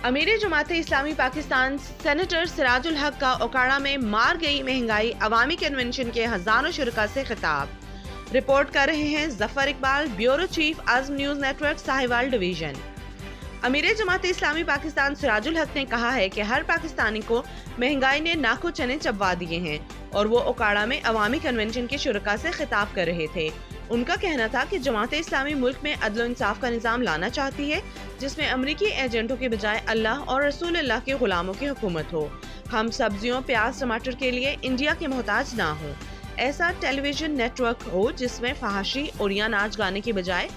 امیر Jamaat Islami Pakistan senator سراج الحق کا اوکاڑا میں مار گئی مہنگائی عوامی کنونشن کے ہزاروں شرکاء سے خطاب۔ رپورٹ کر رہے ہیں Zafar Iqbal, bureau chief Azm news network Sahiwal division. امیر جماعت اسلامی پاکستان سراج الحق نے کہا ہے کہ ہر پاکستانی کو مہنگائی نے ناکو چنے چبوا دیے ہیں، اور وہ اوکاڑا میں عوامی کنونشن کے شرکاء سے خطاب کر رہے تھے۔ ان کا کہنا تھا کہ جماعت اسلامی ملک میں عدل و انصاف کا نظام لانا چاہتی ہے، جس میں امریکی ایجنٹوں کے بجائے اللہ اور رسول اللہ کے غلاموں کی حکومت ہو۔ ہم سبزیوں، پیاز، ٹماٹر کے لیے انڈیا کے محتاج نہ ہوں۔ ایسا ٹیلی ویژن نیٹ ورک ہو جس میں فحاشی اور یا ناچ گانے کے بجائے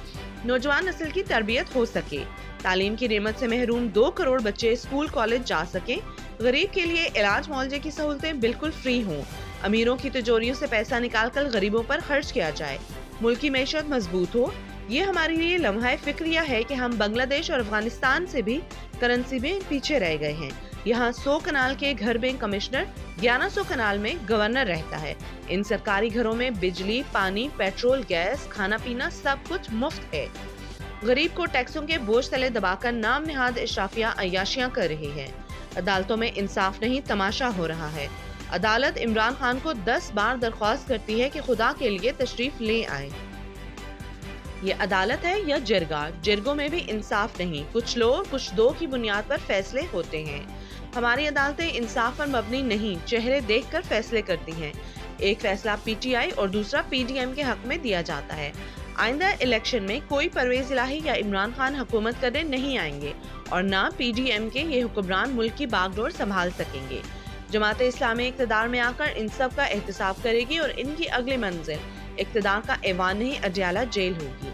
نوجوان نسل کی تربیت ہو سکے، تعلیم کی نعمت سے محروم 2 کروڑ بچے اسکول کالج جا سکیں، غریب کے لیے علاج معالجے کی سہولتیں بالکل فری ہوں، امیروں کی تجوریوں سے پیسہ نکال کر غریبوں پر خرچ کیا جائے، ملک کی معیشت مضبوط ہو۔ یہ ہمارے لیے لمحہ فکریہ ہے کہ ہم بنگلہ دیش اور افغانستان سے بھی کرنسی میں پیچھے رہ گئے ہیں۔ یہاں 100 کنال کے گھر میں کمشنر، 1100 کنال میں گورنر رہتا ہے۔ ان سرکاری گھروں میں بجلی، پانی، پیٹرول، گیس، کھانا پینا سب کچھ مفت ہے۔ غریب کو ٹیکسوں کے بوجھ تلے دبا کر نام نہاد اشرافیہ عیاشیاں کر رہی ہے۔ عدالتوں میں انصاف نہیں، تماشا ہو رہا ہے۔ عدالت عمران خان کو 10 بار درخواست کرتی ہے کہ خدا کے لیے تشریف لے آئے۔ یہ عدالت ہے یا جرگہ؟ جرگوں میں بھی انصاف نہیں، کچھ لو کچھ دو کی بنیاد پر فیصلے ہوتے ہیں۔ ہماری عدالتیں انصاف پر مبنی نہیں، چہرے دیکھ کر فیصلے کرتی ہیں۔ ایک فیصلہ پی ٹی آئی اور دوسرا پی ڈی ایم کے حق میں دیا جاتا ہے۔ آئندہ الیکشن میں کوئی پرویز الہی یا عمران خان حکومت کرنے نہیں آئیں گے، اور نہ پی ڈی ایم کے یہ حکمران ملک کی باغ ڈور سنبھال سکیں گے۔ جماعت اسلامی اقتدار میں آ کر ان سب کا احتساب کرے گی، اور ان کی اگلی منزل اقتدار کا ایوان نہیں، اڈیالہ جیل ہوگی۔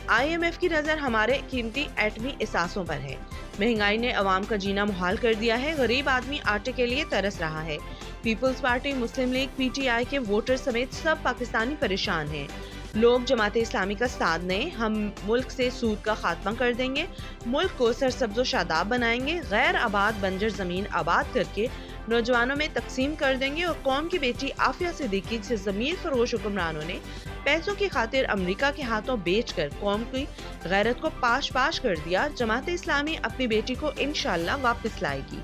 آئی ایم ایف کی نظر ہمارے قیمتی ایٹمی اثاثوں پر ہے۔ مہنگائی نے عوام کا جینا محال کر دیا ہے، غریب آدمی آٹے کے لیے ترس رہا ہے۔ Peoples Party, Muslim League, P T I کے ووٹر سمیت سب پاکستانی پریشان ہیں۔ لوگ جماعت اسلامی کا ساتھ دیں، ہم ملک سے سود کا خاتمہ کر دیں گے، ملک کو سرسبز و شاداب بنائیں گے، غیر آباد بنجر زمین آباد کر کے نوجوانوں میں تقسیم کر دیں گے، اور قوم کی بیٹی عافیہ صدیقی سے ضمیر فروش حکمرانوں نے پیسوں کی خاطر امریکہ کے ہاتھوں بیچ کر قوم کی غیرت کو پاش پاش کر دیا۔ جماعت اسلامی اپنی بیٹی کو انشاءاللہ واپس لائے گی۔